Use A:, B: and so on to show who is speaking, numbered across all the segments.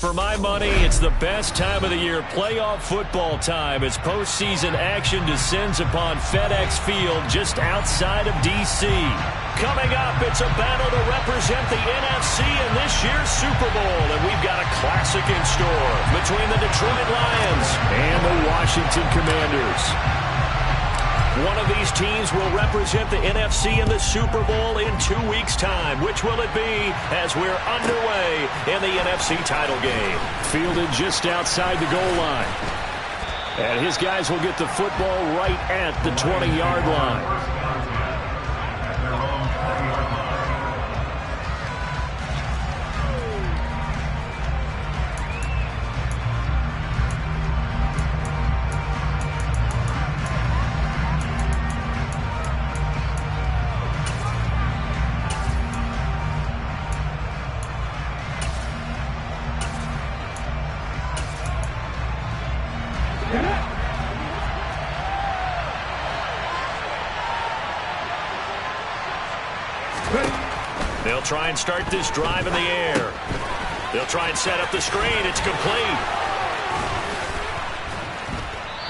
A: For my money, it's the best time of the year, playoff football time, as postseason action descends upon FedEx Field just outside of D.C. Coming up, it's a battle to represent the NFC in this year's Super Bowl, and we've got a classic in store between the Detroit Lions and the Washington Commanders. One of these teams will represent the NFC in the Super Bowl in 2 weeks' time. Which will it be as we're underway in the NFC title game? Fielded just outside the goal line. And his guys will get the football right at the 20-yard line. They'll try and start this drive in the air. They'll try and set up the screen. It's complete.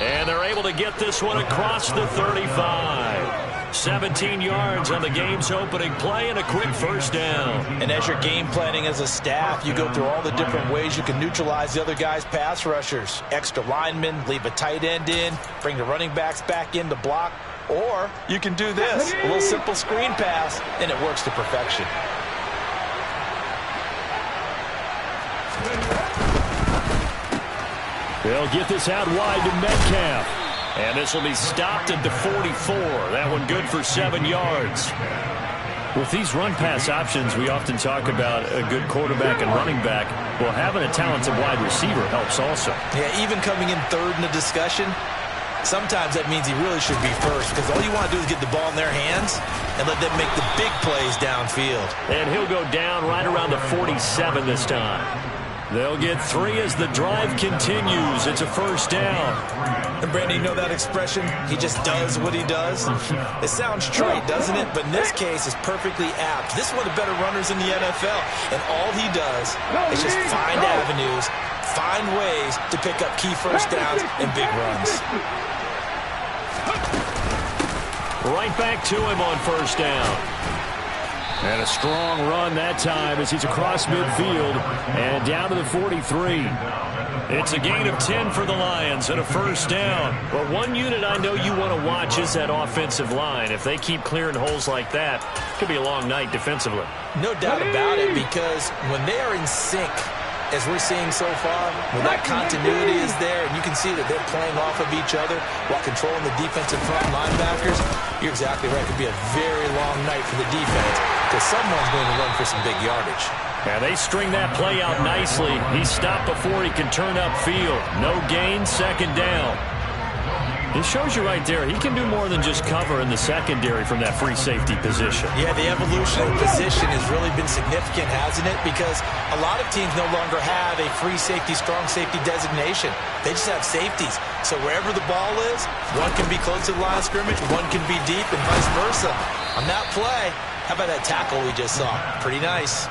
A: And they're able to get this one across the 35. 17 yards on the game's opening play and a quick first down.
B: And as you're game planning as a staff, you go through all the different ways you can neutralize the other guy's pass rushers. Extra linemen, leave a tight end in, bring the running backs back in to block. Or you can do this, a little simple screen pass, and it works to perfection.
A: They'll get this out wide to Metcalf. And this will be stopped at the 44. That one good for 7 yards. With these run-pass options, we often talk about a good quarterback and running back. Well, having a talented wide receiver helps also.
B: Yeah, even coming in third in the discussion, sometimes that means he really should be first, because all you want to do is get the ball in their hands and let them make the big plays downfield.
A: And he'll go down right around the 47 this time. They'll get 3 as the drive continues. It's a first down.
B: And Brandon, you know that expression? He just does what he does? It sounds trite, doesn't it? But in this case, it's perfectly apt. This is one of the better runners in the NFL. And all he does is just find avenues, find ways to pick up key first downs and big runs.
A: Right back to him on first down. And a strong run that time as he's across midfield and down to the 43. It's a gain of 10 for the Lions and a first down. But one unit I know you want to watch is that offensive line. If they keep clearing holes like that, it could be a long night defensively.
B: No doubt about it, because when they are in sync, as we're seeing so far, when that continuity is there and you can see that they're playing off of each other while controlling the defensive front linebackers, you're exactly right. It could be a very long night for the defense because someone's going to run for some big yardage.
A: Yeah, they string that play out nicely. He stopped before he can turn upfield. No gain, second down. It shows you right there, he can do more than just cover in the secondary from that free safety position.
B: Yeah, the evolution of the position has really been significant, hasn't it? Because a lot of teams no longer have a free safety, strong safety designation. They just have safeties. So wherever the ball is, one can be close to the line of scrimmage, one can be deep, and vice versa. On that play, how about that tackle we just saw? Pretty nice.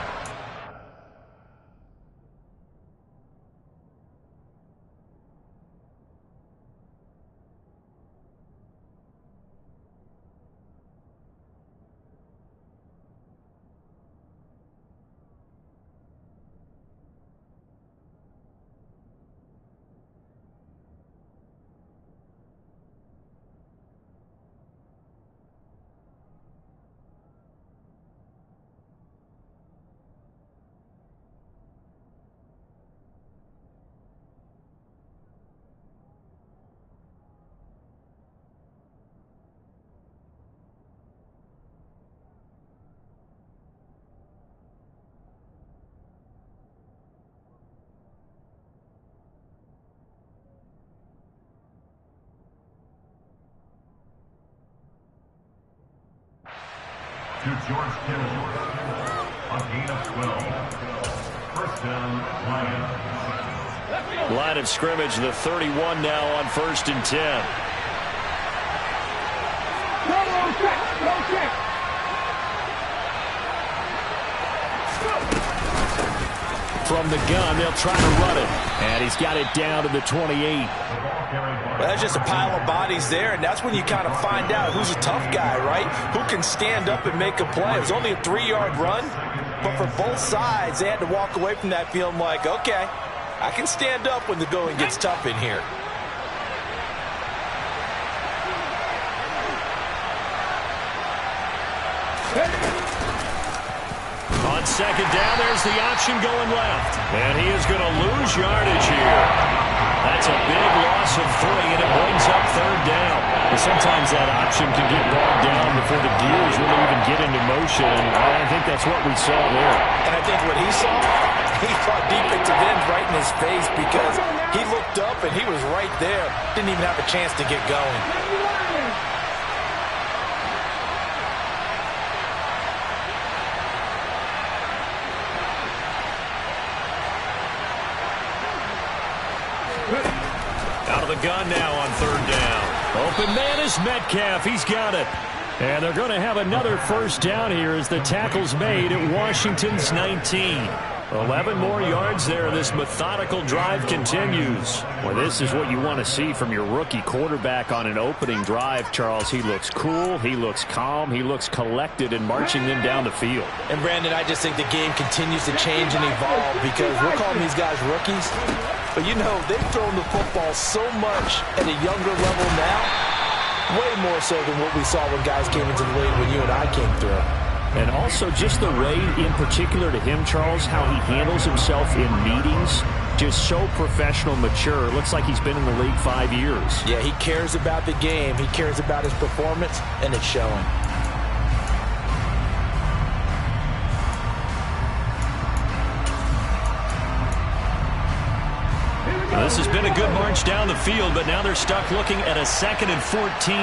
C: To George Kittle, a gain of 12. First down, Lions.
A: Line of scrimmage, the 31 now on 1st and 10. from the gun. They'll try to run it. And he's got it down to the 28.
B: Well, that's just a pile of bodies there, and that's when you kind of find out who's a tough guy, right? Who can stand up and make a play. It was only a 3-yard run, but for both sides, they had to walk away from that feeling like, okay, I can stand up when the going gets tough in here.
A: On second down, there's the option going left. And he is going to lose yardage here. That's a big loss of 3, and it brings up third down. And sometimes that option can get bogged down before the gears really even get into motion. And I think that's what we saw there.
B: And I think what he saw, he thought defensive ends right in his face because he looked up and he was right there. Didn't even have a chance to get going.
A: Out of the gun now on third down. Open man is Metcalf. He's got it. And they're going to have another first down here as the tackle's made at Washington's 19. 11 more yards there. This methodical drive continues. Well, this is what you want to see from your rookie quarterback on an opening drive, Charles. He looks cool. He looks calm. He looks collected in marching them down the field.
B: And, Brandon, I just think the game continues to change and evolve because we're calling these guys rookies. But, you know, they've thrown the football so much at a younger level now, way more so than what we saw when guys came into the league when you and I came through.
A: And also just the way, in particular to him, Charles, how he handles himself in meetings, just so professional, mature. Looks like he's been in the league 5 years.
B: Yeah, he cares about the game. He cares about his performance, and it's showing.
A: Now, this has been a good march down the field, but now they're stuck looking at a 2nd and 14.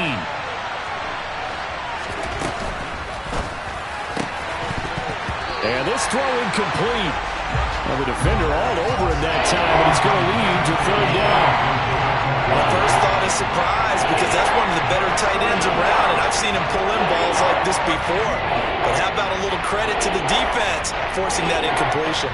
A: And this throw incomplete. Well, the defender all over him that time, and it's going to lead to third down.
B: My first thought is surprise because that's one of the better tight ends around, and I've seen him pull in balls like this before. But how about a little credit to the defense forcing that incompletion?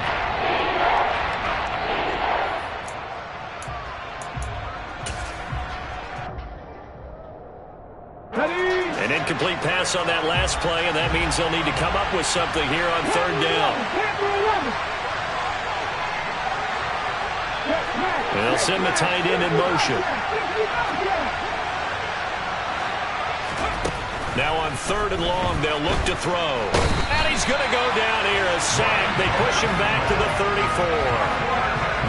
A: An incomplete pass on that last play, and that means they'll need to come up with something here on third down. They'll send the tight end in motion. Now on third and long, they'll look to throw. And he's going to go down here, a sack. They push him back to the 34.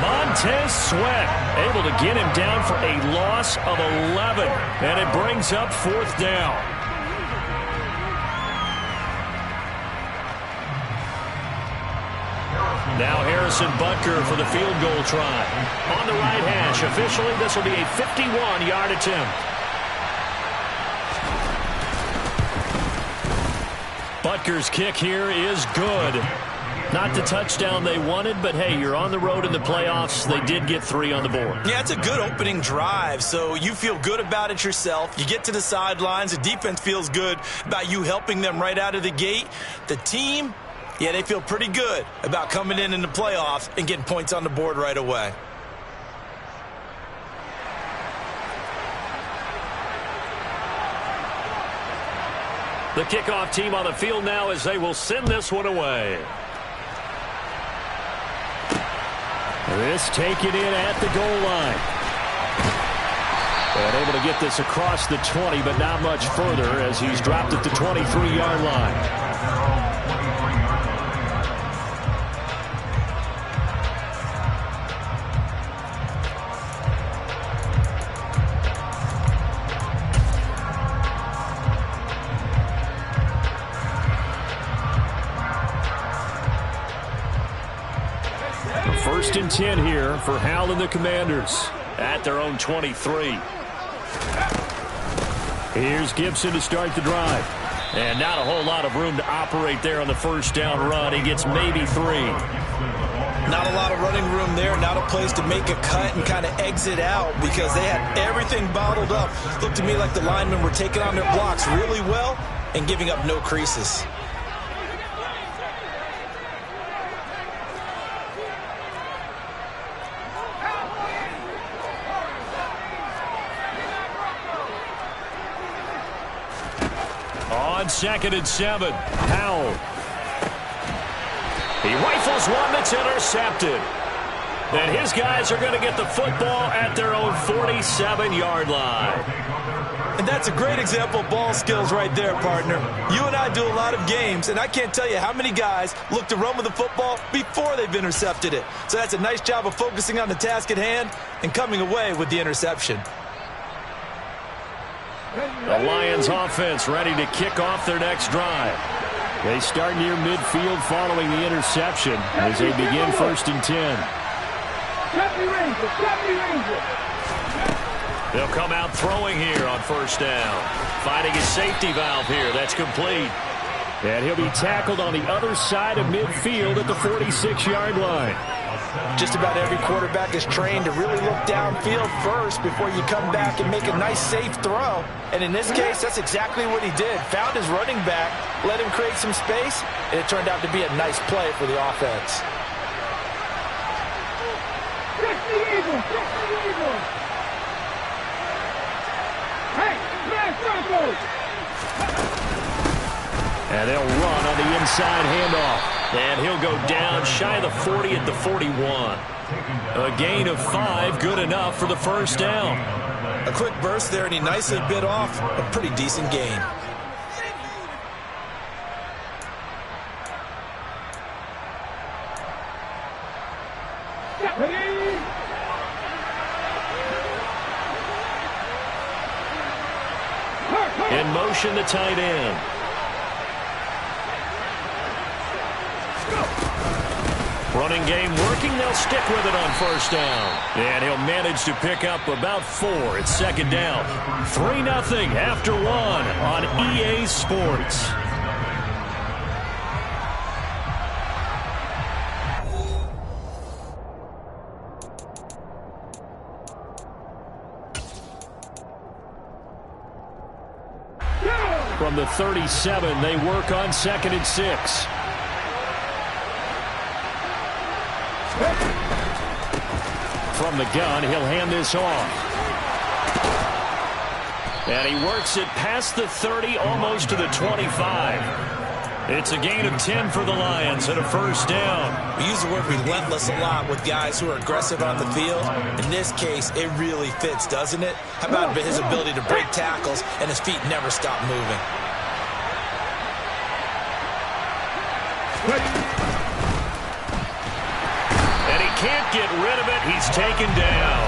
A: Montez Sweat able to get him down for a loss of 11. And it brings up fourth down. Now Harrison Butker for the field goal try. On the right hash. Officially, this will be a 51-yard attempt. Butker's kick here is good. Not the touchdown they wanted, but hey, you're on the road in the playoffs. They did get 3 on the board.
B: Yeah, it's a good opening drive, so you feel good about it yourself. You get to the sidelines. The defense feels good about you helping them right out of the gate. The team, yeah, they feel pretty good about coming in the playoffs and getting points on the board right away.
A: The kickoff team on the field now as they will send this one away. This taken in at the goal line. And able to get this across the 20, but not much further as he's dropped at the 23-yard line. First and 10 here for Hal and the Commanders at their own 23. Here's Gibson to start the drive. And not a whole lot of room to operate there on the first down run. He gets maybe 3.
B: Not a lot of running room there, not a place to make a cut and kind of exit out because they had everything bottled up. Looked to me like the linemen were taking on their blocks really well and giving up no creases.
A: on 2nd and 7. Powell. He rifles one that's intercepted. And his guys are going to get the football at their own 47-yard line.
B: And that's a great example of ball skills right there, partner. You and I do a lot of games, and I can't tell you how many guys look to run with the football before they've intercepted it. So that's a nice job of focusing on the task at hand and coming away with the interception.
A: The Lions offense ready to kick off their next drive. They start near midfield following the interception as they begin 1st and 10. They'll come out throwing here on 1st down. Finding his safety valve here. That's complete. And he'll be tackled on the other side of midfield at the 46-yard line.
B: Just about every quarterback is trained to really look downfield first before you come back and make a nice, safe throw. And in this case, that's exactly what he did. Found his running back, let him create some space, and it turned out to be a nice play for the offense.
A: And they'll run on the inside handoff. And he'll go down shy of the 40 at the 41. A gain of 5, good enough for the 1st down.
B: A quick burst there, and he nicely bit off a pretty decent gain.
A: In motion, the tight end. Running game working. They'll stick with it on 1st down. And he'll manage to pick up about 4 at 2nd down. 3-0 after 1 on EA Sports. From the 37, they work on 2nd and 6. From the gun, he'll hand this off. And he works it past the 30, almost to the 25. It's a gain of 10 for the Lions and a 1st down.
B: We use the word relentless a lot with guys who are aggressive on the field. In this case, it really fits, doesn't it? How about his ability to break tackles and his feet never stop moving?
A: And he can't get rid of it. He's taken down.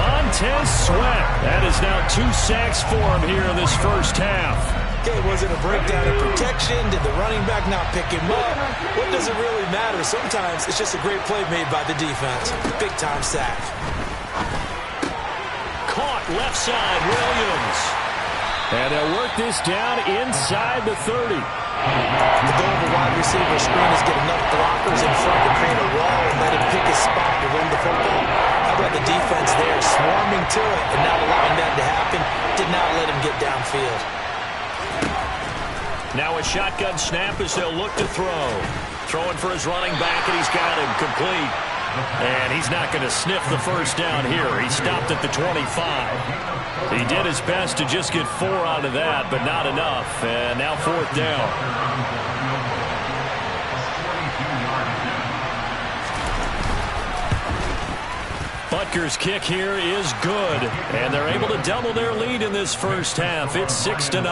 A: Montez Sweat. That is now 2 sacks for him here in this 1st half.
B: Okay, was it a breakdown in protection? Did the running back not pick him up? What does it really matter? Sometimes it's just a great play made by the defense. Big-time sack.
A: Caught left side, Williams. And they'll work this down inside the 30.
B: The goal of a wide receiver screen is get enough blockers in front to create a wall and let him pick his spot to run the football. How about the defense there, swarming to it and not allowing that to happen? Did not let him get downfield.
A: Now a shotgun snap as they'll look to throw. Throwing for his running back, and he's got him complete. And he's not going to sniff the 1st down here. He stopped at the 25. He did his best to just get 4 out of that, but not enough. And now 4th down. Butker's kick here is good. And they're able to double their lead in this 1st half. It's 6-0.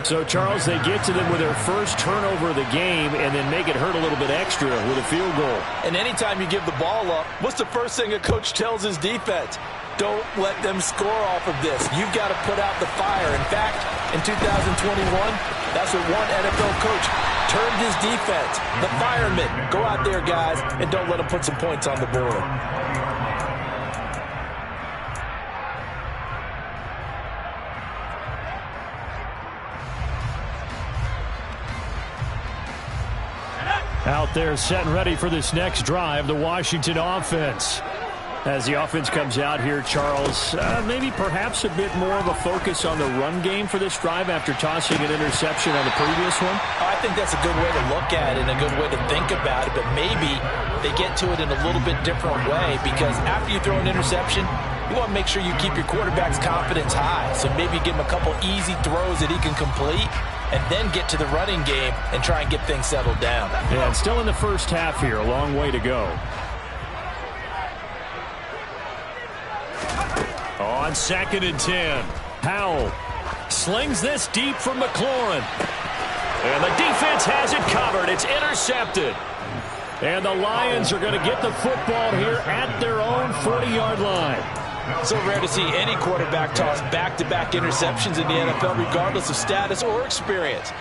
A: So, Charles, they get to them with their first turnover of the game and then make it hurt a little bit extra with a field goal.
B: And anytime you give the ball up, what's the first thing a coach tells his defense? Don't let them score off of this. You've got to put out the fire. In fact, in 2021, that's what one NFL coach termed his defense. The firemen. Go out there, guys, and don't let them put some points on the board.
A: Out there set and ready for this next drive, the Washington offense. As the offense comes out here, Charles, maybe perhaps a bit more of a focus on the run game for this drive after tossing an interception on the previous one?
B: I think that's a good way to look at it and a good way to think about it, but maybe they get to it in a little bit different way because after you throw an interception, you want to make sure you keep your quarterback's confidence high. So maybe give him a couple easy throws that he can complete, and then get to the running game and try and get things settled down.
A: Yeah, and still in the first half here, a long way to go. On 2nd and 10, Howell slings this deep from McLaurin. And the defense has it covered. It's intercepted. And the Lions are going to get the football here at their own 40-yard line.
B: So rare to see any quarterback toss back-to-back interceptions in the NFL, regardless of status or experience.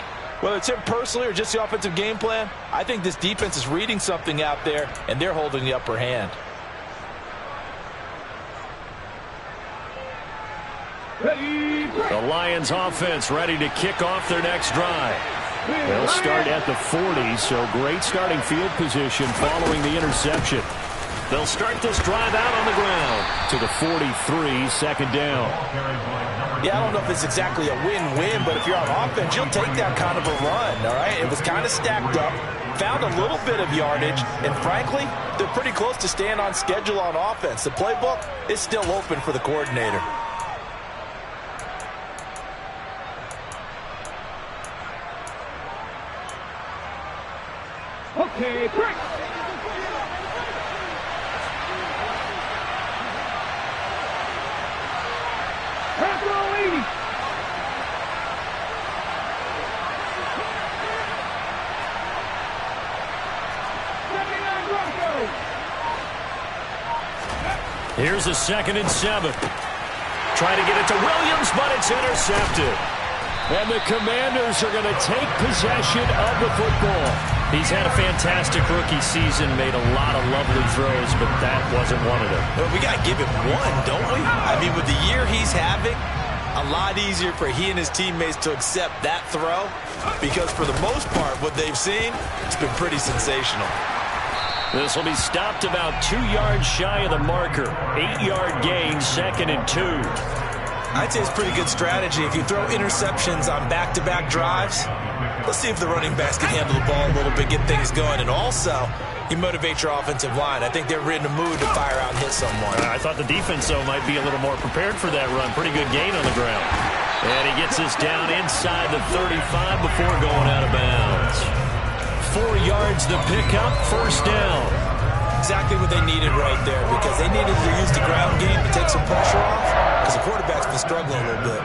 B: Whether it's him personally or just the offensive game plan, I think this defense is reading something out there, and they're holding the upper hand.
A: The Lions offense ready to kick off their next drive. They'll start at the 40, so great starting field position following the interception. They'll start this drive out on the ground to the 43, 2nd down.
B: Yeah, I don't know if it's exactly a win-win, but if you're on offense, you'll take that kind of a run, all right? It was kind of stacked up, found a little bit of yardage, and frankly, they're pretty close to staying on schedule on offense. The playbook is still open for the coordinator.
D: Okay, quick! Tackle 80!
A: Here's a 2nd and 7. Trying to get it to Williams, but it's intercepted. And the Commanders are going to take possession of the football. He's had a fantastic rookie season, made a lot of lovely throws, but that wasn't one of them.
B: Well, we got to give him one, don't we? I mean, with the year he's having, a lot easier for he and his teammates to accept that throw, because for the most part, what they've seen, it's been pretty sensational.
A: This will be stopped about 2 yards shy of the marker. 8-yard gain, 2nd and 2.
B: I'd say it's pretty good strategy. If you throw interceptions on back-to-back drives, let's see if the running backs can handle the ball a little bit, get things going. And also, you motivate your offensive line. I think they're in a mood to fire out and hit someone.
A: I thought the defense, though, might be a little more prepared for that run. Pretty good gain on the ground. And he gets us down inside the 35 before going out of bounds. 4 yards the pickup, 1st down.
B: Exactly what they needed right there, because they needed to use the ground game to take some pressure off, because the quarterback's been struggling a little bit.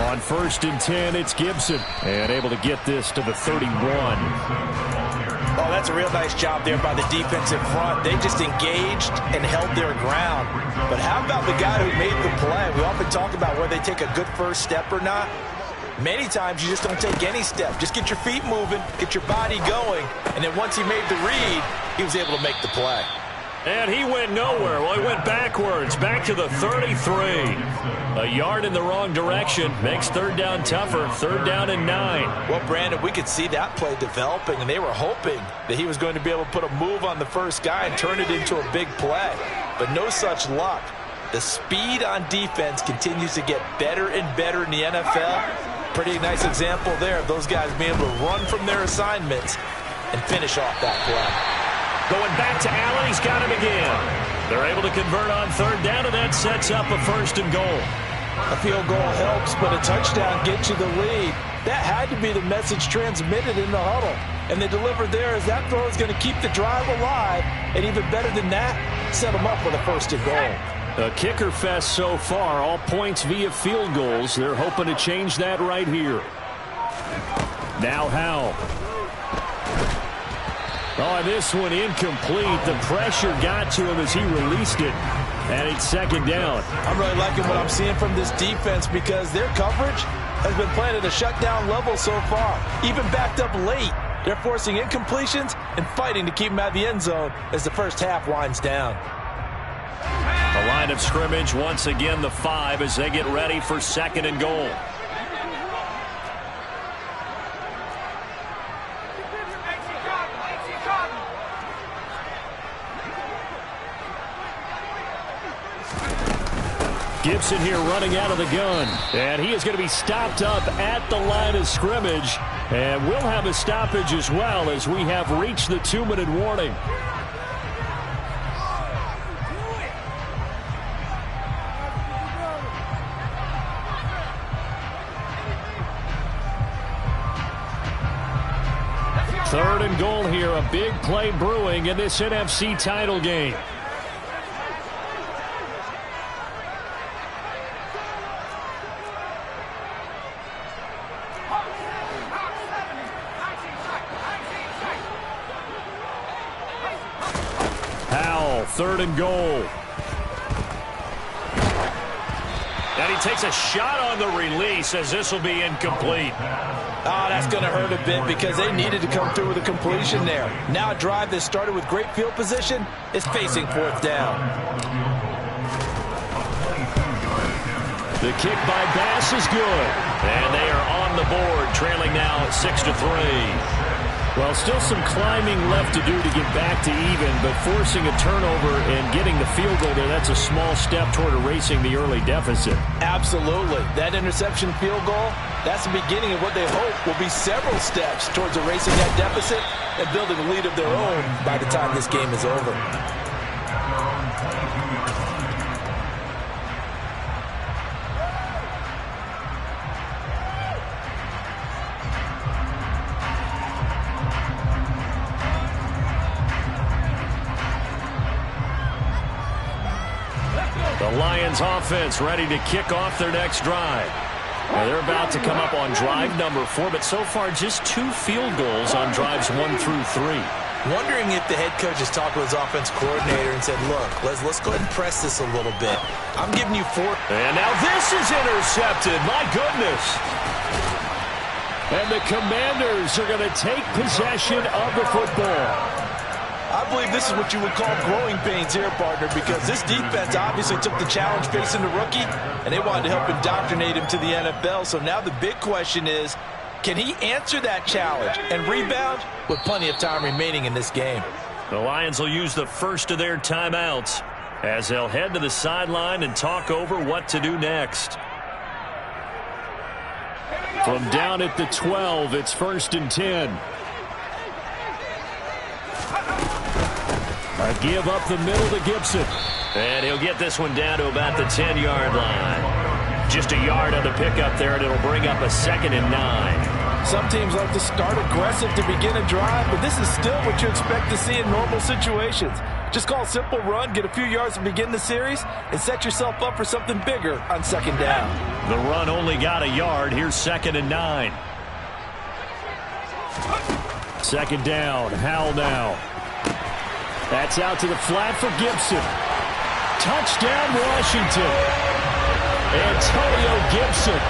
A: On 1st and 10, it's Gibson, and able to get this to the 31.
B: Oh, that's a real nice job there by the defensive front. They just engaged and held their ground. But how about the guy who made the play? We often talk about whether they take a good first step or not. Many times you just don't take any step. Just get your feet moving, get your body going, and then once he made the read, he was able to make the play.
A: And he went nowhere. Well, he went backwards, back to the 33. A yard in the wrong direction makes 3rd down tougher, 3rd down and 9.
B: Well, Brandon, we could see that play developing, and they were hoping that he was going to be able to put a move on the first guy and turn it into a big play. But no such luck. The speed on defense continues to get better and better in the NFL. Pretty nice example there of those guys being able to run from their assignments and finish off that play.
A: Going back to Allen, he's got him again. They're able to convert on 3rd down, and that sets up a 1st and goal.
B: A field goal helps, but a touchdown gets you the lead. That had to be the message transmitted in the huddle. And they delivered there as that throw is going to keep the drive alive. And even better than that, set them up with a 1st and goal.
A: A kicker fest so far, all points via field goals. They're hoping to change that right here. Now Howell. Oh, this one incomplete. The pressure got to him as he released it. And it's 2nd down.
B: I'm really liking what I'm seeing from this defense because their coverage has been playing at a shutdown level so far. Even backed up late, they're forcing incompletions and fighting to keep them out of the end zone as the first half winds down.
A: The line of scrimmage, once again, the 5 as they get ready for 2nd and goal. Gibson here running out of the gun. And he is going to be stopped up at the line of scrimmage. And we'll have a stoppage as well as we have reached the 2-minute warning. Third and goal here. A big play brewing in this NFC title game. Howell, third and goal. And he takes a shot on the release as this will be incomplete.
B: Oh, that's going to hurt a bit because they needed to come through with a completion there. Now a drive that started with great field position is facing fourth down.
A: The kick by Bass is good. And they are on the board, trailing now 6-3. Well, still some climbing left to do to get back to even, but forcing a turnover and getting the field goal there, that's a small step toward erasing the early deficit.
B: Absolutely. That interception field goal, that's the beginning of what they hope will be several steps towards erasing that deficit and building a lead of their own by the time this game is over.
A: The Lions offense ready to kick off their next drive. Now they're about to come up on drive number 4, but so far just 2 field goals on drives 1 through 3.
B: Wondering if the head coach has talked with his offense coordinator and said, look, let's go ahead and press this a little bit. I'm giving you 4.
A: And now this is intercepted. My goodness. And the Commanders are going to take possession of the football.
B: I believe this is what you would call growing pains here, partner, because this defense obviously took the challenge facing the rookie, and they wanted to help indoctrinate him to the NFL. So now the big question is, can he answer that challenge and rebound with plenty of time remaining in this game?
A: The Lions will use the first of their timeouts as they'll head to the sideline and talk over what to do next. From down at the 12, it's 1st and 10. A give up the middle to Gibson. And he'll get this one down to about the 10-yard line. Just a yard on the pickup there, and it'll bring up a 2nd and 9.
B: Some teams like to start aggressive to begin a drive, but this is still what you expect to see in normal situations. Just call a simple run, get a few yards to begin the series, and set yourself up for something bigger on 2nd down.
A: The run only got a yard. Here's 2nd and 9. 2nd down. Howell now. That's out to the flat for Gibson. Touchdown, Washington. Antonio Gibson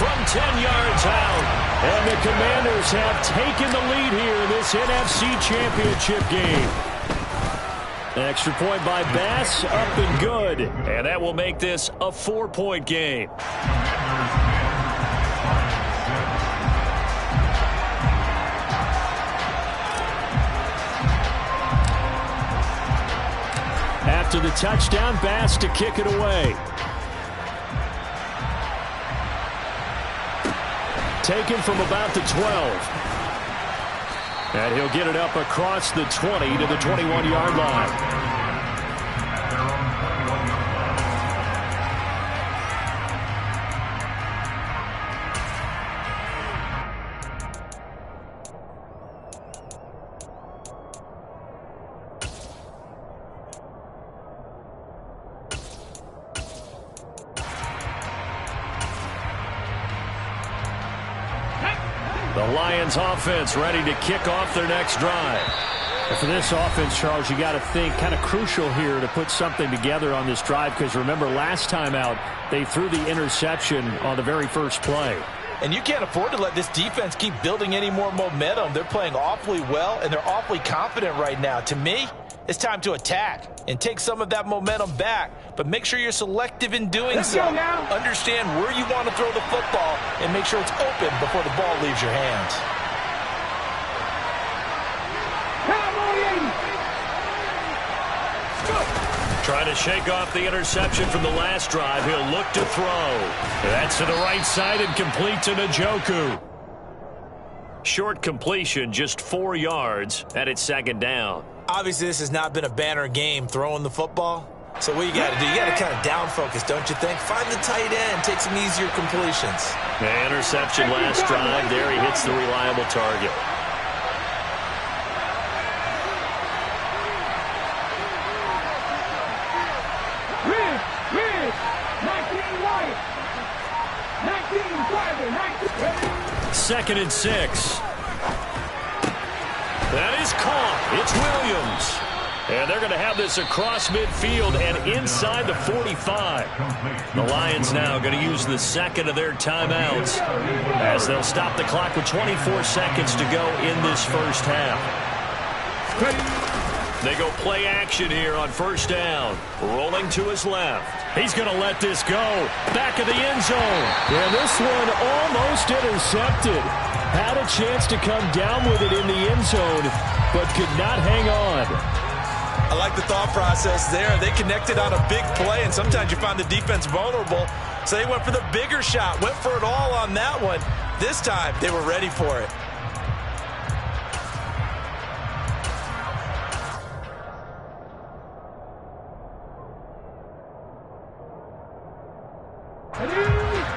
A: from 10 yards out. And the Commanders have taken the lead here in this NFC Championship game. Extra point by Bass, up and good. And that will make this a 4-point game. After the touchdown, Bass to kick it away. Taken from about the 12. And he'll get it up across the 20 to the 21-yard line. The Lions offense ready to kick off their next drive. And for this offense, Charles, you got to think kind of crucial here to put something together on this drive, because remember last time out they threw the interception on the very first play.
B: And you can't afford to let this defense keep building any more momentum. They're playing awfully well, and they're awfully confident right now. To me, it's time to attack and take some of that momentum back, but make sure you're selective in doing so. Understand where you want to throw the football and make sure it's open before the ball leaves your hands.
A: Trying to shake off the interception from the last drive. He'll look to throw. That's to the right side and complete to Njoku. Short completion, just 4 yards, and it's 2nd down.
B: Obviously, this has not been a banner game throwing the football. So what you got to do, you got to kind of down focus, don't you think? Find the tight end, take some easier completions.
A: The interception last drive. There he hits the reliable target. 2nd and 6. That is caught. It's Williams. And they're going to have this across midfield and inside the 45. The Lions now going to use the second of their timeouts as they'll stop the clock with 24 seconds to go in this first half. They go play action here on first down. Rolling to his left. He's going to let this go. Back of the end zone.
E: And this one almost intercepted. Had a chance to come down with it in the end zone, but could not hang on.
B: I like the thought process there. They connected on a big play, and sometimes you find the defense vulnerable. So they went for the bigger shot, went for it all on that one. This time, they were ready for it.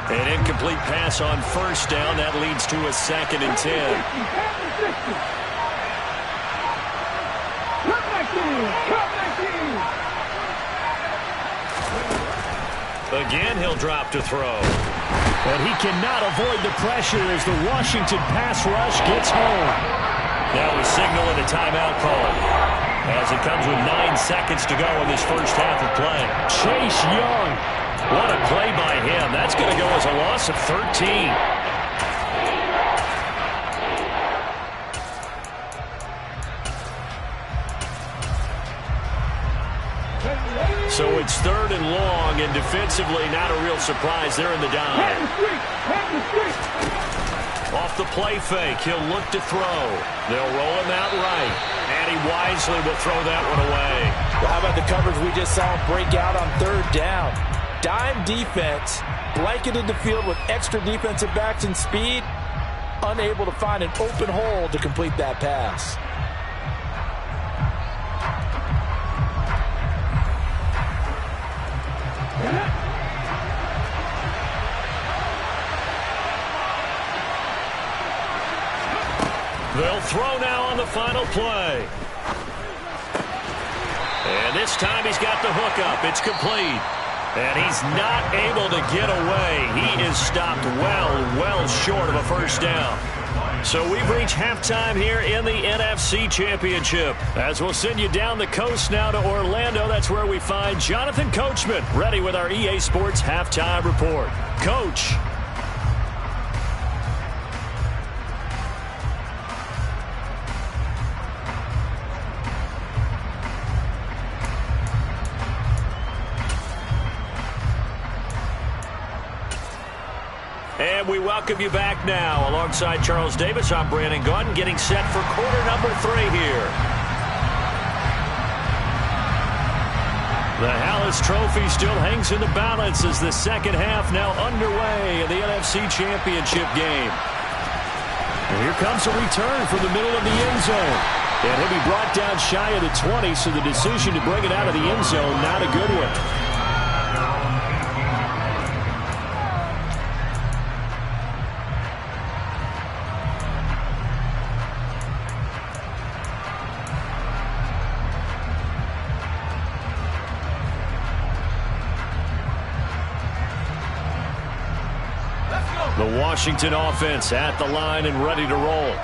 A: An incomplete pass on first down. That leads to a 2nd and 10. Again, he'll drop to throw.
E: And he cannot avoid the pressure as the Washington pass rush gets home.
A: Now we signal in a timeout call as it comes with 9 seconds to go in this first half of play.
E: Chase Young.
A: What a play by him. That's going to go as a loss of 13. So it's 3rd and long, and defensively not a real surprise. They're in the dive. Off the play fake, he'll look to throw. They'll roll him out right, and he wisely will throw that one away.
B: Well, how about the coverage we just saw him break out on 3rd down? Dime defense, blanketed the field with extra defensive backs and speed, unable to find an open hole to complete that pass.
A: They'll throw now on the final play. And this time he's got the hook up. It's complete. And he's not able to get away. He is stopped well short of a first down. So we've reached halftime here in the NFC Championship. As we'll send you down the coast now to Orlando, that's where we find Jonathan Coachman, ready with our EA Sports Halftime Report. Coach. And we welcome you back now. Alongside Charles Davis, I'm Brandon Gaudin, getting set for quarter number 3 here. The Hallis Trophy still hangs in the balance as the second half now underway in the NFC Championship game. And here comes a return from the middle of the end zone. And he'll be brought down shy of the 20, so the decision to bring it out of the end zone, not a good one. The Washington offense at the line and ready to roll.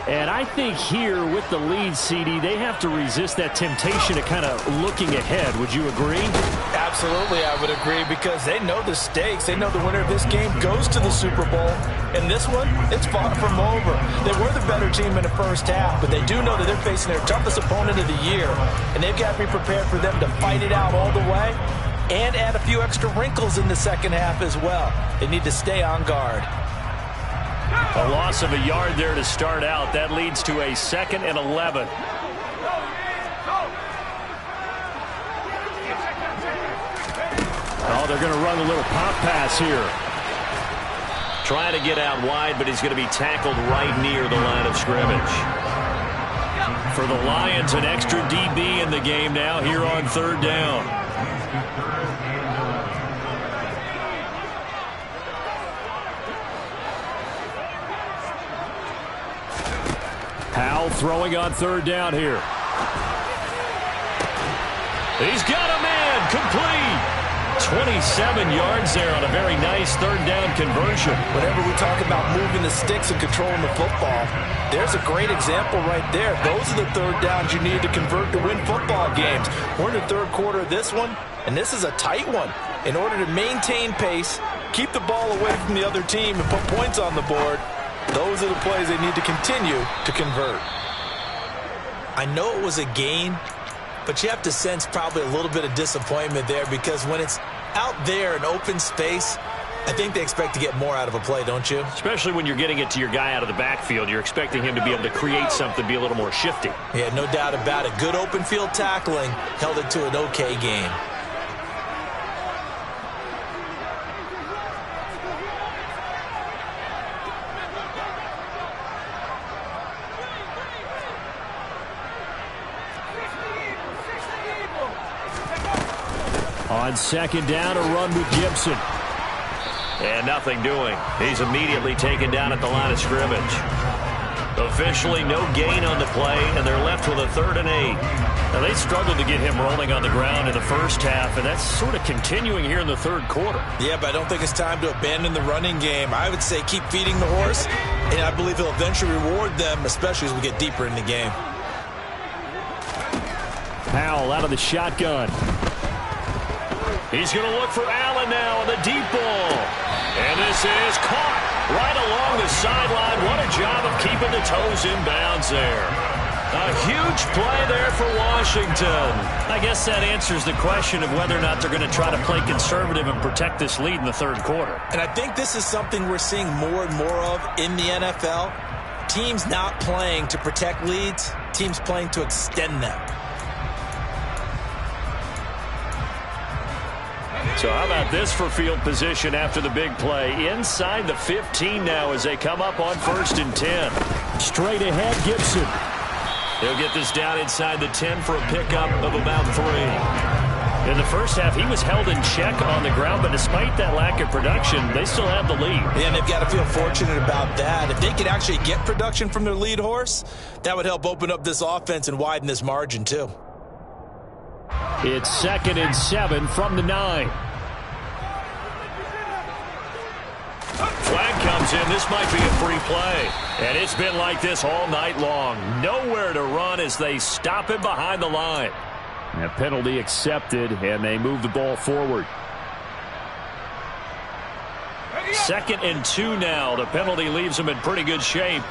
E: And I think here with the lead, CD, they have to resist that temptation of kind of looking ahead. Would you agree?
B: Absolutely, I would agree, because they know the stakes. They know the winner of this game goes to the Super Bowl. And this one, it's far from over. They were the better team in the first half, but they do know that they're facing their toughest opponent of the year. And they've got to be prepared for them to fight it out all the way and add a few extra wrinkles in the second half as well. They need to stay on guard.
A: A loss of a yard there to start out. That leads to a 2nd and 11.
E: Oh, they're going to run a little pop pass here.
A: Trying to get out wide, but he's going to be tackled right near the line of scrimmage. For the Lions, an extra DB in the game now here on 3rd down.
E: Powell throwing on 3rd down here.
A: He's got a man, complete. 27 yards there on a very nice third down conversion.
B: Whenever we talk about moving the sticks and controlling the football, there's a great example right there. Those are the third downs you need to convert to win football games. We're in the third quarter of this one, and this is a tight one. In order to maintain pace, keep the ball away from the other team, and put points on the board, those are the plays they need to continue to convert. I know it was a gain, but you have to sense probably a little bit of disappointment there, because when it's out there in open space, I think they expect to get more out of a play, don't you?
A: Especially when you're getting it to your guy out of the backfield. You're expecting him to be able to create something, be a little more shifty.
B: Yeah, no doubt about it. Good open field tackling held it to an okay game.
E: On second down, a run with Gibson.
A: And nothing doing. He's immediately taken down at the line of scrimmage. Officially no gain on the play, and they're left with a 3rd and 8. Now, they struggled to get him rolling on the ground in the first half, and that's sort of continuing here in the third quarter.
B: Yeah, but I don't think it's time to abandon the running game. I would say keep feeding the horse, and I believe he'll eventually reward them, especially as we get deeper in the game.
E: Powell out of the shotgun.
A: He's going to look for Allen now on the deep ball. And this is caught right along the sideline. What a job of keeping the toes in bounds there. A huge play there for Washington. I guess that answers the question of whether or not they're going to try to play conservative and protect this lead in the third quarter.
B: And I think this is something we're seeing more and more of in the NFL. Teams not playing to protect leads, teams playing to extend them.
A: So how about this for field position after the big play? Inside the 15 now as they come up on 1st and 10.
E: Straight ahead, Gibson.
A: He'll get this down inside the 10 for a pickup of about 3. In the first half, he was held in check on the ground, but despite that lack of production, they still have the lead.
B: Yeah, and they've got to feel fortunate about that. If they could actually get production from their lead horse, that would help open up this offense and widen this margin too.
E: It's 2nd and 7 from the 9.
A: Flag comes in. This might be a free play. And it's been like this all night long. Nowhere to run as they stop him behind the line.
E: A penalty accepted, and they move the ball forward.
A: 2nd and 2 now. The penalty leaves them in pretty good shape.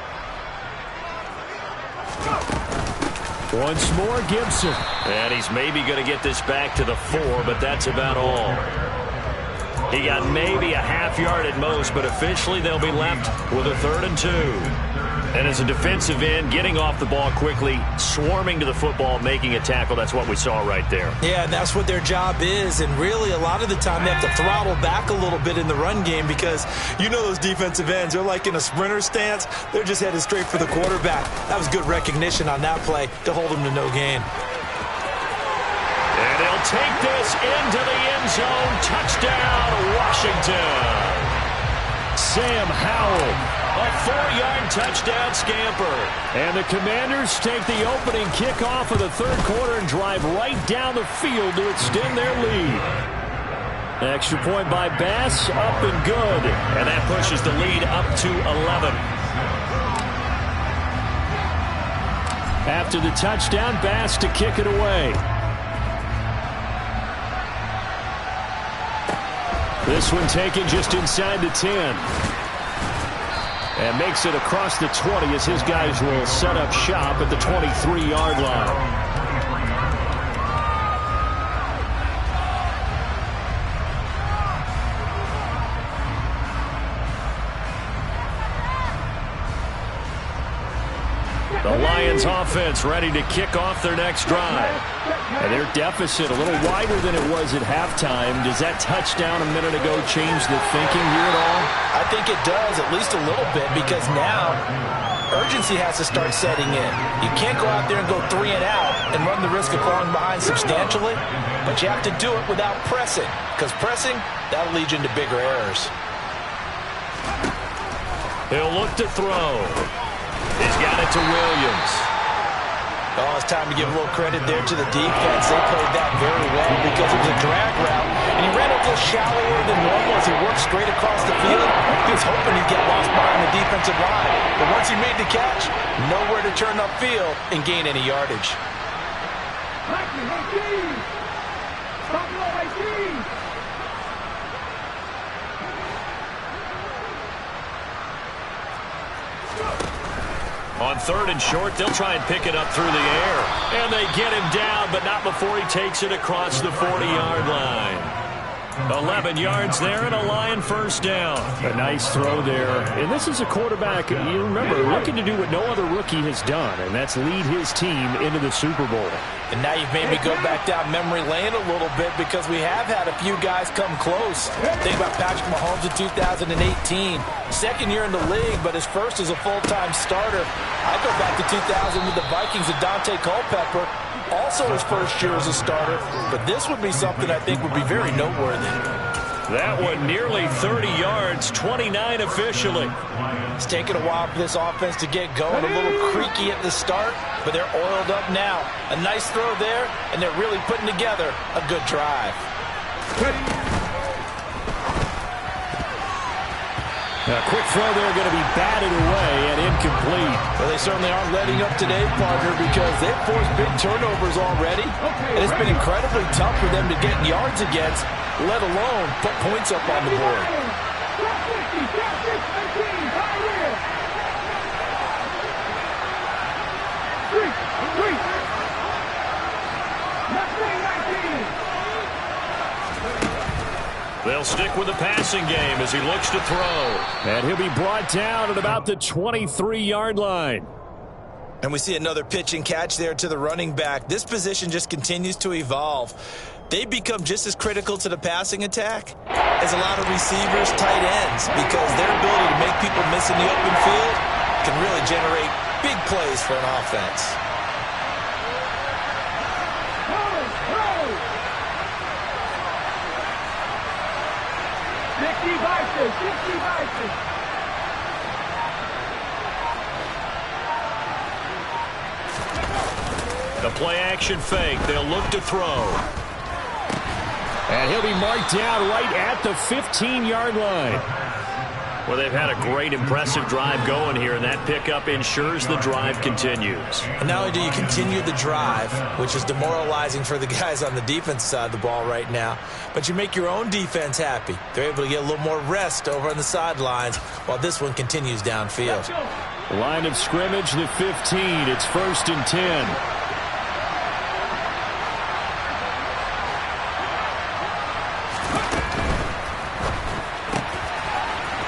E: Once more, Gibson.
A: And he's maybe going to get this back to the 4, but that's about all. He got maybe a half yard at most, but officially they'll be left with a 3rd and 2. And as a defensive end, getting off the ball quickly, swarming to the football, making a tackle, that's what we saw right there.
B: Yeah, and that's what their job is. And really, a lot of the time, they have to throttle back a little bit in the run game because you know those defensive ends, they're like in a sprinter stance. They're just headed straight for the quarterback. That was good recognition on that play to hold them to no gain.
A: And they'll take this into the end zone. Touchdown, Washington.
E: Sam Howell.
A: A 4-yard touchdown scamper.
E: And the Commanders take the opening kickoff of the third quarter and drive right down the field to extend their lead. Extra point by Bass, up and good.
A: And that pushes the lead up to 11.
E: After the touchdown, Bass to kick it away. This one taken just inside the 10. And makes it across the 20 as his guys will set up shop at the 23-yard line.
A: The Lions offense ready to kick off their next drive.
E: And their deficit a little wider than it was at halftime. Does that touchdown a minute ago change the thinking here at all?
B: I think it does, at least a little bit, because now urgency has to start setting in. You can't go out there and go 3 and out and run the risk of falling behind substantially, but you have to do it without pressing, because pressing, that'll lead you into bigger errors.
A: He'll look to throw. He's got it to Williams.
B: Oh, it's time to give a little credit there to the defense. They played that very well because it was a drag route, and he ran a little shallower than normal as he worked straight across the field. He was hoping he'd get lost behind the defensive line, but once he made the catch, nowhere to turn upfield and gain any yardage.
A: On 3rd and short, they'll try and pick it up through the air. And they get him down, but not before he takes it across the 40-yard line. 11 yards there and a Lion first down.
E: A nice throw there. And this is a quarterback, you remember, looking to do what no other rookie has done, and that's lead his team into the Super Bowl.
B: And now you've made me go back down memory lane a little bit because we have had a few guys come close. Think about Patrick Mahomes in 2018. Second year in the league, but his first as a full-time starter. I go back to 2000 with the Vikings and Dante Culpepper. Also his first year as a starter. But this would be something I think would be very noteworthy.
A: That one nearly 30 yards, 29 officially.
B: It's taken a while for this offense to get going. A little creaky at the start, but they're oiled up now. A nice throw there, and they're really putting together a good drive.
E: A quick throw there going to be batted away and incomplete.
B: Well, they certainly aren't letting up today, partner, because they've forced big turnovers already, and it's been incredibly tough for them to get yards against, let alone put points up on the board.
A: They'll stick with the passing game as he looks to throw.
E: And he'll be brought down at about the 23-yard line.
B: And we see another pitch and catch there to the running back. This position just continues to evolve. They become just as critical to the passing attack as a lot of receivers, tight ends, because their ability to make people miss in the open field can really generate big plays for an offense.
A: The play-action fake. They'll look to throw.
E: And he'll be marked down right at the 15-yard line.
A: Well, they've had a great, impressive drive going here, and that pickup ensures the drive continues.
B: And not only do you continue the drive, which is demoralizing for the guys on the defense side of the ball right now, but you make your own defense happy. They're able to get a little more rest over on the sidelines while this one continues downfield.
E: Line of scrimmage, the 15. It's 1st and 10.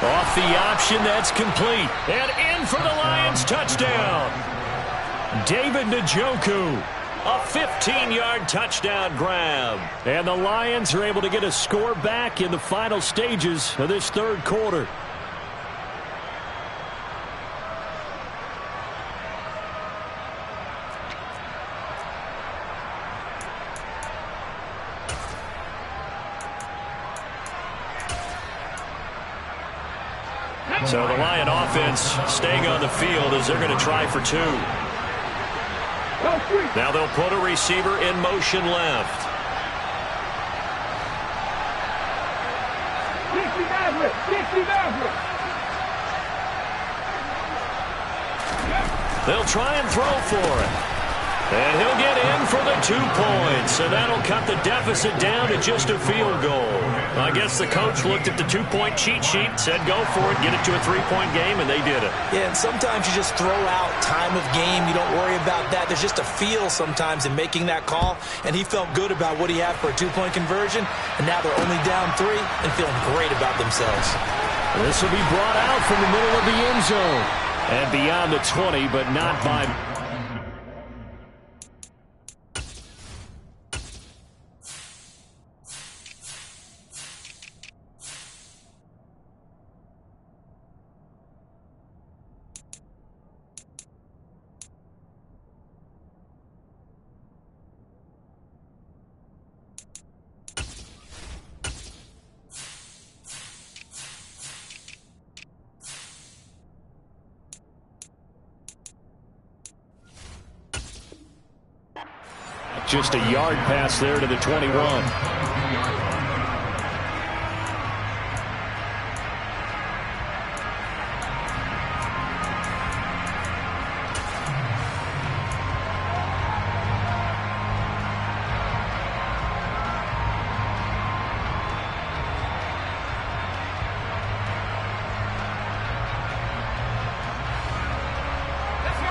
A: Off the option, that's complete. And in for the Lions touchdown. David Njoku, a 15-yard touchdown grab.
E: And the Lions are able to get a score back in the final stages of this 3rd quarter.
A: So the Lion offense staying on the field as they're going to try for 2. Now they'll put a receiver in motion left. They'll try and throw for it. And he'll get in for the 2 points, and that'll cut the deficit down to just a field goal. I guess the coach looked at the 2-point cheat sheet, said go for it, get it to a 3-point game, and they did it.
B: Yeah, and sometimes you just throw out time of game. You don't worry about that. There's just a feel sometimes in making that call, and he felt good about what he had for a 2-point conversion, and now they're only down 3 and feeling great about themselves.
E: This will be brought out from the middle of the end zone and beyond the 20, but not by... just a yard pass there to the 21.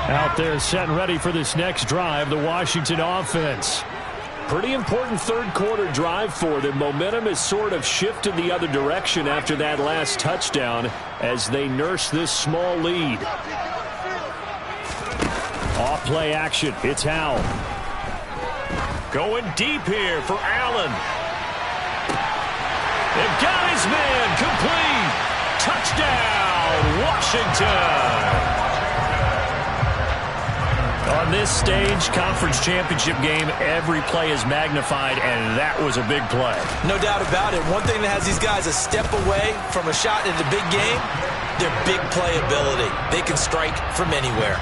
E: Out there set and ready for this next drive, the Washington offense. Pretty important third quarter drive for them. Momentum has sort of shifted the other direction after that last touchdown as they nurse this small lead. Off play action. It's Howell.
A: Going deep here for Allen. They've got his man complete. Touchdown, Washington. On this stage, conference championship game, every play is magnified, and that was a big play.
B: No doubt about it. One thing that has these guys a step away from a shot in the big game, their big play ability. They can strike from anywhere.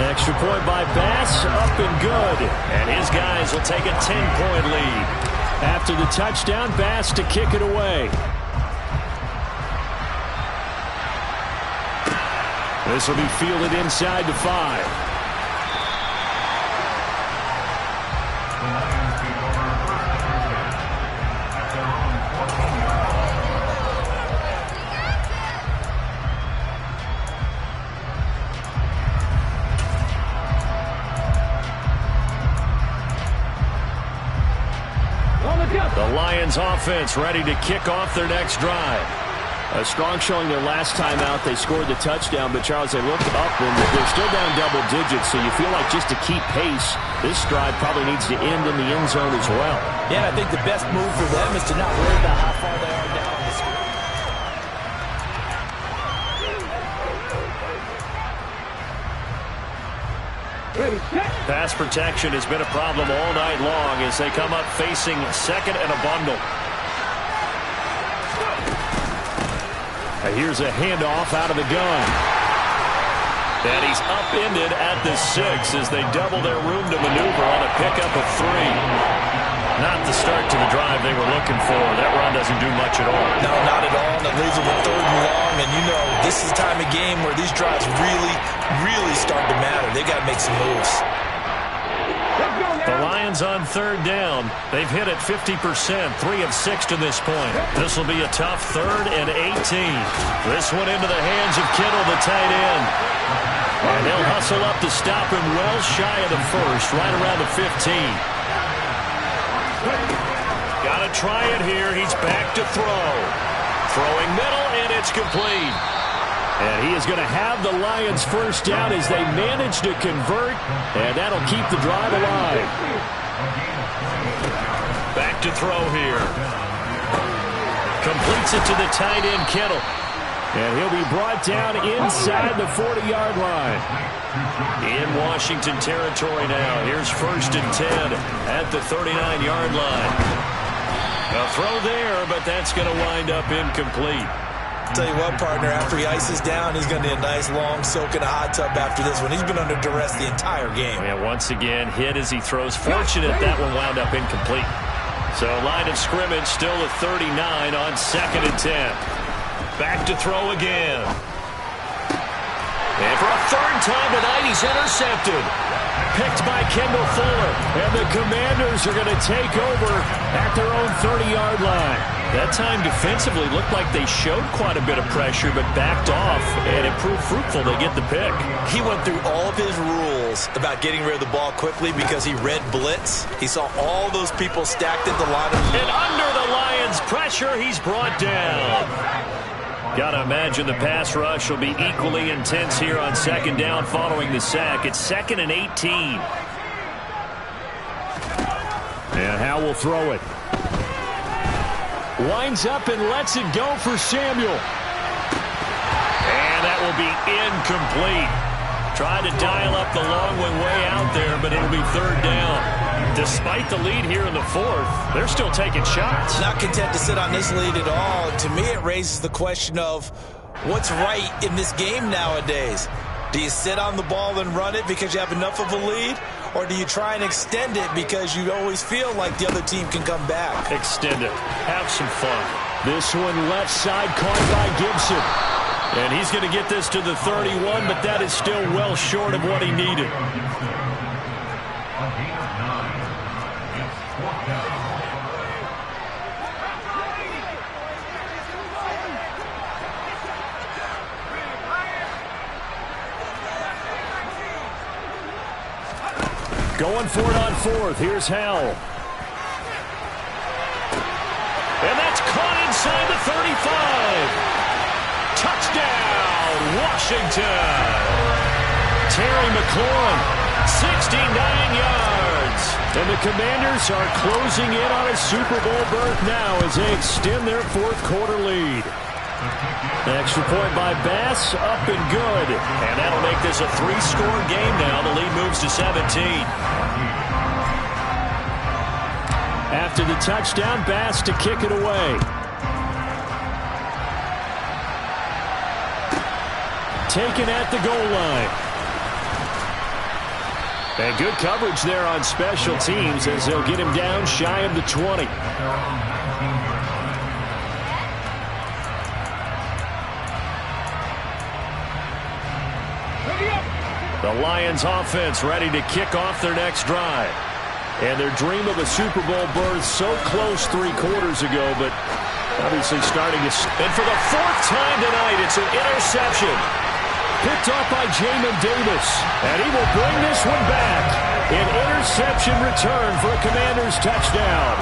E: Extra point by Bass, up and good. And his guys will take a 10-point lead. After the touchdown, Bass to kick it away. This will be fielded inside the 5. The Lions offense ready to kick off their next drive. A strong showing their last time out. They scored the touchdown, but Charles, they looked up and they're still down double digits, so you feel like just to keep pace, this drive probably needs to end in the end zone as well.
B: Yeah, I think the best move for them is to not worry about how far they are down the score.
A: Pass protection has been a problem all night long as they come up facing second and a bundle.
E: Here's a handoff out of the gun.
A: And he's upended at the 6 as they double their room to maneuver on a pickup of 3. Not the start to the drive they were looking for. That run doesn't do much at all.
B: No, not at all. And it leaves them with 3rd and long. And you know, this is the time of game where these drives really start to matter. They've got to make some moves.
A: The Lions on 3rd down. They've hit it 50%, 3 of 6 to this point. This will be a tough 3rd and 18. This one into the hands of Kittle, the tight end. And they'll hustle up to stop him well shy of the 1st, right around the 15. Got to try it here. He's back to throw. Throwing middle, and it's complete.
E: And he is going to have the Lions first down as they manage to convert, and that'll keep the drive alive.
A: Back to throw here. Completes it to the tight end, Kittle.
E: And he'll be brought down inside the 40-yard line.
A: In Washington territory now. Here's 1st and 10 at the 39-yard line. A throw there, but that's going to wind up incomplete.
B: Tell you what, partner, after he ices down, he's going to need a nice long soak in a hot tub after this one. He's been under duress the entire game.
A: Yeah, once again, hit as he throws. Fortunate that one wound up incomplete. So line of scrimmage still at 39 on 2nd and 10. Back to throw again. And for a 3rd time tonight, he's intercepted. Picked by Kendall Fuller.
E: And the Commanders are going to take over at their own 30-yard line.
A: That time defensively looked like they showed quite a bit of pressure but backed off, and it proved fruitful to get the pick.
B: He went through all of his rules about getting rid of the ball quickly because he read blitz. He saw all those people stacked at the line.
A: And under the Lions' pressure, he's brought down. Got to imagine the pass rush will be equally intense here on 2nd down following the sack. It's 2nd and 18.
E: And Howell will throw it. Winds up and lets it go for Samuel.
A: And that will be incomplete. Tried to dial up the long way out there, but it'll be 3rd down. Despite the lead here in the 4th, they're still taking shots.
B: Not content to sit on this lead at all. To me, it raises the question of what's right in this game nowadays. Do you sit on the ball and run it because you have enough of a lead? or do you try and extend it because you always feel like the other team can come back?
A: Extend it. Have some fun. This one left side caught by Gibson. And he's going to get this to the 31, but that is still well short of what he needed. Going for it on fourth. Here's Howell. And that's caught inside the 35. Touchdown, Washington. Terry McLaurin, 69 yards. And the Commanders are closing in on a Super Bowl berth now as they extend their fourth quarter lead. Extra point by Bass, up and good. And that'll make this a 3-score game now. The lead moves to 17. After the touchdown, Bass to kick it away. Taken at the goal line. And good coverage there on special teams as they'll get him down shy of the 20. The Lions offense ready to kick off their next drive. And their dream of a Super Bowl berth so close 3 quarters ago, but obviously starting to... And for the 4th time tonight, it's an interception. Picked off by Jamin Davis. And he will bring this one back. An interception return for a Commanders touchdown.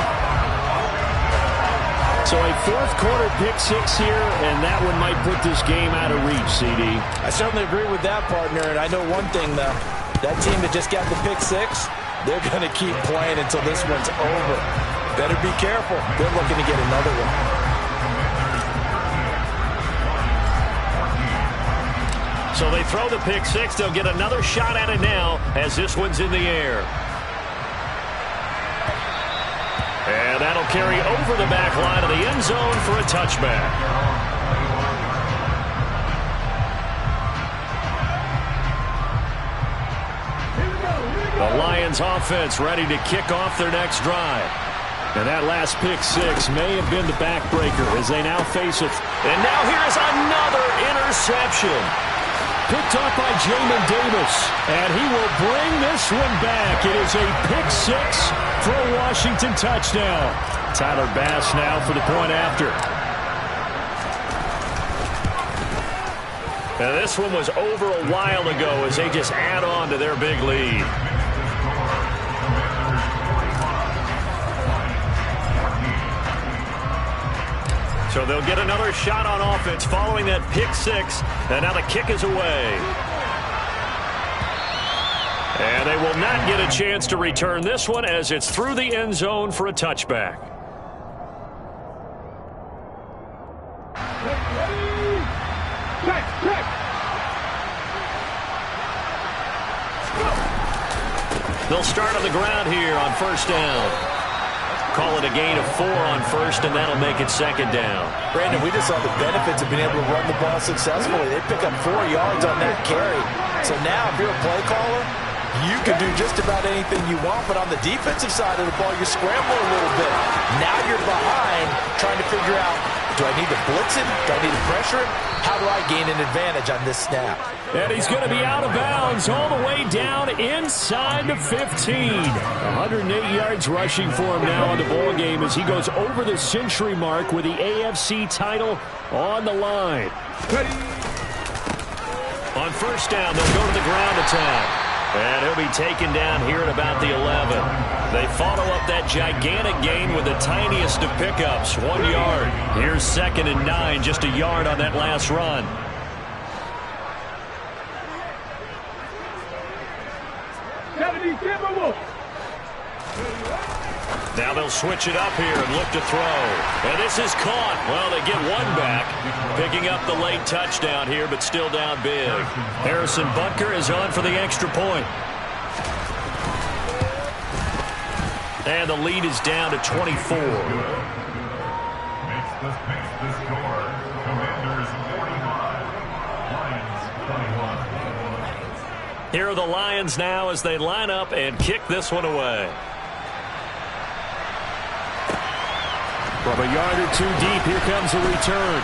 A: So a 4th quarter pick 6 here, and that one might put this game out of reach, CD.
B: I certainly agree with that, partner. And I know one thing, though. That team that just got the pick 6, they're going to keep playing until this one's over. Better be careful. They're looking to get another one.
A: So they throw the pick 6. They'll get another shot at it now as this one's in the air. And that'll carry over the back line of the end zone for a touchback. The Lions offense ready to kick off their next drive. And that last pick 6 may have been the backbreaker as they now face it. And now here's another interception. Picked up by Jamin Davis. And he will bring this one back. It is a pick 6 for a Washington touchdown. Tyler Bass now for the point after. Now this one was over a while ago as they just add on to their big lead. So they'll get another shot on offense following that pick 6. And now the kick is away. And they will not get a chance to return this one as it's through the end zone for a touchback. They'll start on the ground here on first down. Call it a gain of 4 on first, and that'll make it second down.
B: Brandon, we just saw the benefits of being able to run the ball successfully. They pick up 4 yards on that carry. So now, if you're a play caller, you can do just about anything you want, but on the defensive side of the ball, you're scrambling a little bit. Now you're behind, trying to figure out, do I need to blitz him? Do I need to pressure him? How do I gain an advantage on this snap?
A: And he's going to be out of bounds all the way down inside the 15. 108 yards rushing for him now in the ball game as he goes over the century mark with the AFC title on the line. On first down, they'll go to the ground attack. And he'll be taken down here at about the 11. They follow up that gigantic gain with the tiniest of pickups, 1 yard. Here's 2nd and 9, just a yard on that last run. Now they'll switch it up here and look to throw. And this is caught. Well, they get one back, picking up the late touchdown here, but still down big. Harrison Butker is on for the extra point. And the lead is down to 24.
C: Makes the score. Commanders 45, Lions 21.
A: Here are the Lions now as they line up and kick this one away.
E: From a yard or two deep, here comes a return.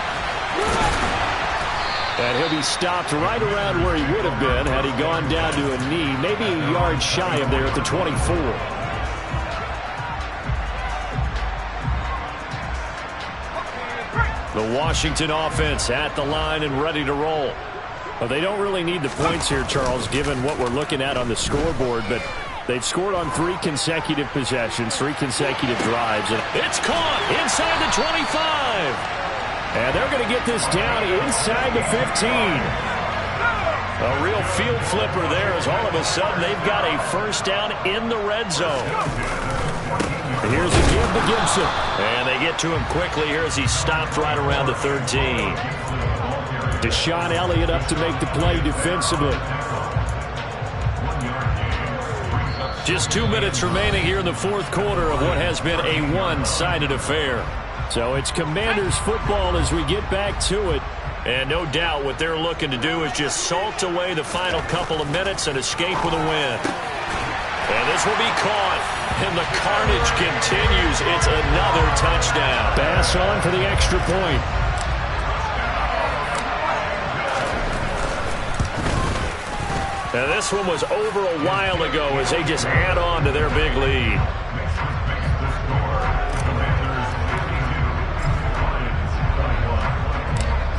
E: And he'll be stopped right around where he would have been had he gone down to a knee, maybe a yard shy of there at the 24. The Washington offense at the line and ready to roll. Well, they don't really need the points here, Charles, given what we're looking at on the scoreboard, but they've scored on 3 consecutive possessions, 3 consecutive drives. And
A: it's caught inside the 25.
E: And they're going to get this down inside the 15.
A: A real field flipper there as all of a sudden they've got a first down in the red zone.
E: Here's a give to Gibson.
A: And they get to him quickly here as he's stopped right around the 13.
E: Deshaun Elliott up to make the play defensively.
A: Just 2 minutes remaining here in the fourth quarter of what has been a one-sided affair.
E: So it's Commanders football as we get back to it.
A: And no doubt what they're looking to do is just salt away the final couple of minutes and escape with a win. And this will be caught. And the carnage continues. It's another touchdown.
E: Bass on for the extra point.
A: Now this one was over a while ago as they just add on to their big lead.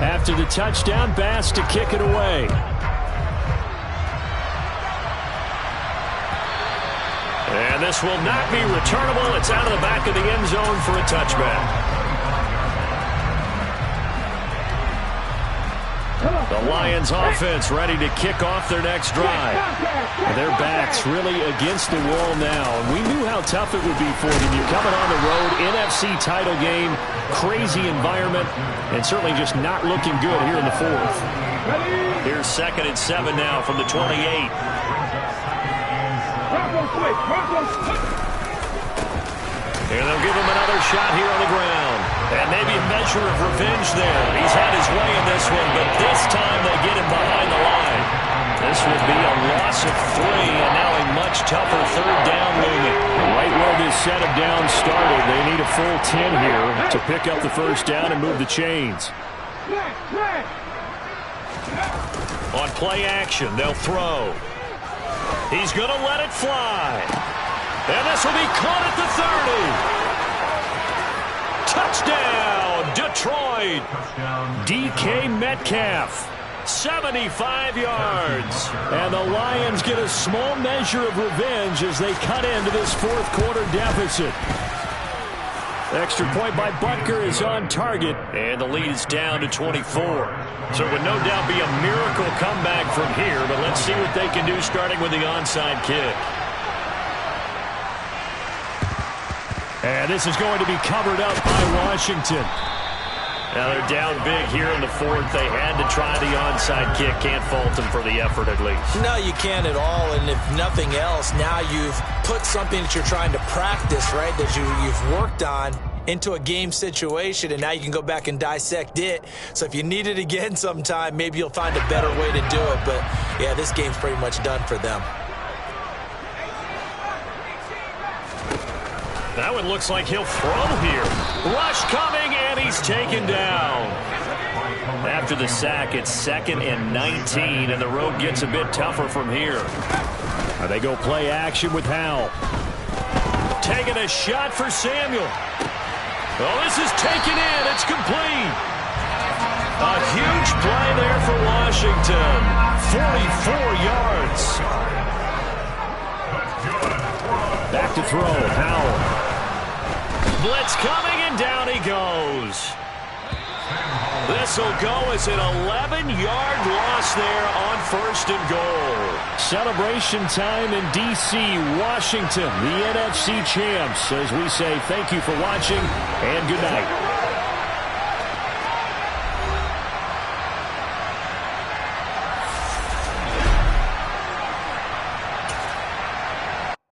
E: After the touchdown, Bass to kick it away.
A: And this will not be returnable. It's out of the back of the end zone for a touchback. The Lions offense ready to kick off their next drive.
E: Their backs really against the wall now. And we knew how tough it would be for them. You're coming on the road, NFC title game, crazy environment, and certainly just not looking good here in the fourth.
A: Here's 2nd and 7 now from the 28. And they'll give him another shot here on the ground. And maybe a measure of revenge there. He's had his way in this one, but this time they get him behind the line. This would be a loss of 3, and now a much tougher third down looming.
E: Right where this set of downs started, they need a full 10 here to pick up the first down and move the chains.
A: On play action, they'll throw. He's going to let it fly. And this will be caught at the 30. Touchdown, Detroit.
E: DK Metcalf.
A: 75 yards.
E: And the Lions get a small measure of revenge as they cut into this fourth quarter deficit. Extra point by Butker is on target.
A: And the lead is down to 24. So it would no doubt be a miracle comeback from here, but let's see what they can do starting with the onside kick.
E: And this is going to be covered up by Washington.
A: Now they're down big here in the fourth. They had to try the onside kick. Can't fault them for the effort at least.
B: No, you can't at all. And if nothing else, now you've put something that you're trying to practice, right, that you've worked on into a game situation, and now you can go back and dissect it. So if you need it again sometime, maybe you'll find a better way to do it. But, yeah, this game's pretty much done for them.
A: That one looks like he'll throw here. Rush coming, and he's taken down. After the sack, it's 2nd and 19, and the road gets a bit tougher from here.
E: They go play action with Howell.
A: Taking a shot for Samuel. Oh, this is taken in. It's complete. A huge play there for Washington. 44 yards.
E: Back to throw, Howell.
A: Blitz coming, and down he goes. This will go as an 11-yard loss there on 1st and goal.
E: Celebration time in D.C., Washington, the NFC champs, as we say thank you for watching and good night.